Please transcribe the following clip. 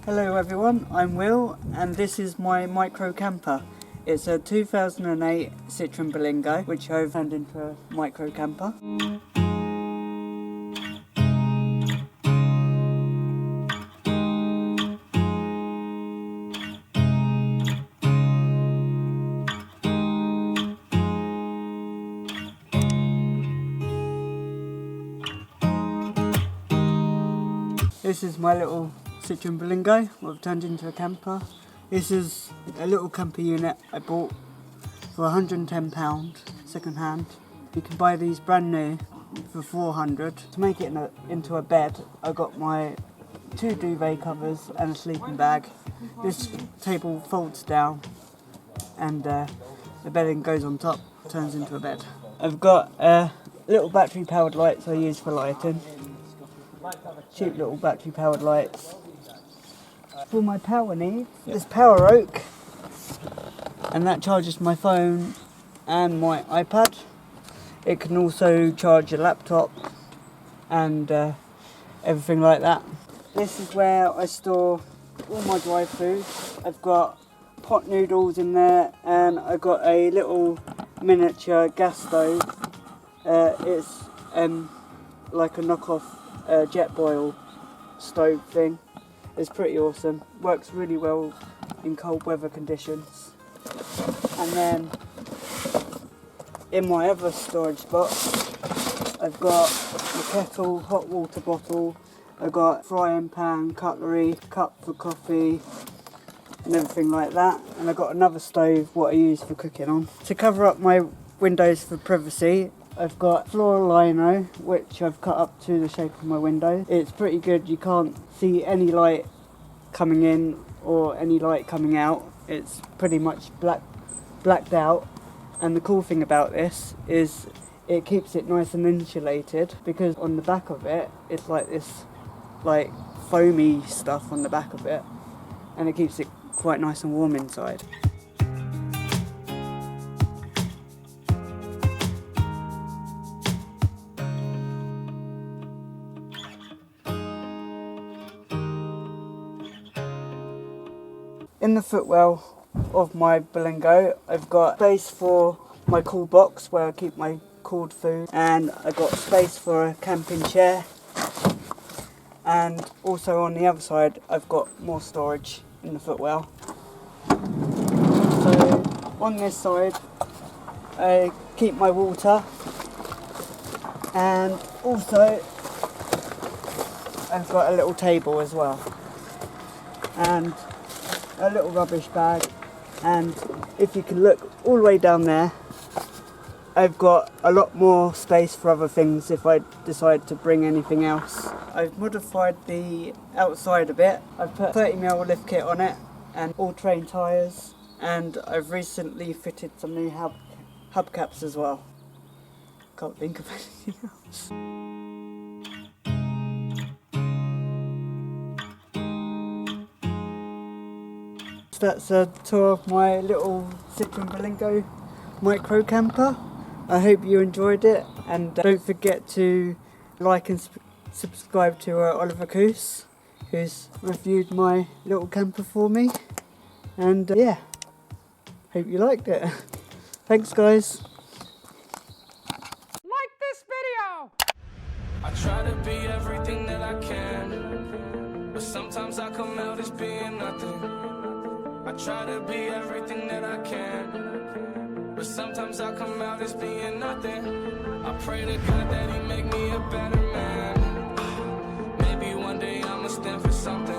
Hello everyone, I'm Will and this is my micro camper. It's a 2008 Citroen Berlingo which I've turned into a micro camper. This is my little Citroen Berlingo, I've turned into a camper. This is a little camper unit I bought for £110 second hand. You can buy these brand new for £400. To make it into a bed, I got my 2 duvet covers and a sleeping bag. This table folds down and the bedding goes on top, turns into a bed. I've got little battery powered lights I use for lighting. Cheap little battery powered lights. For my power needs, this Power Oak, and that charges my phone and my iPad. It can also charge a laptop and everything like that. This is where I store all my dry food. I've got pot noodles in there and I've got a little miniature gas stove. It's like a knockoff jet boil stove thing. It's pretty awesome, works really well in cold weather conditions. And then in my other storage box I've got a kettle, hot water bottle, I've got frying pan, cutlery, cup for coffee and everything like that. And I've got another stove what I use for cooking on. To cover up my windows for privacy, I've got floor lino, which I've cut up to the shape of my window. It's pretty good, you can't see any light coming in or any light coming out. It's pretty much blacked out. And the cool thing about this is it keeps it nice and insulated, because on the back of it, it's like this like foamy stuff on the back of it, and it keeps it quite nice and warm inside. In the footwell of my Berlingo, I've got space for my cool box where I keep my cooled food, and I've got space for a camping chair, and also on the other side I've got more storage in the footwell. So on this side I keep my water, and also I've got a little table as well, and a little rubbish bag. And if you can look all the way down there, I've got a lot more space for other things if I decide to bring anything else. I've modified the outside a bit. I've put 30mm lift kit on it and all-terrain tyres, and I've recently fitted some new hubcaps as well. Can't think of anything else. That's a tour of my little Citroen Berlingo Micro Camper. I hope you enjoyed it, and don't forget to like and subscribe to Oliver Kuiz, who's reviewed my little camper for me. And yeah, hope you liked it. Thanks guys. Like this video! I try to be everything that I can, but sometimes I come out as being nothing. I try to be everything that I can, but sometimes I come out as being nothing. I pray to God that He make me a better man. Maybe one day I'ma stand for something.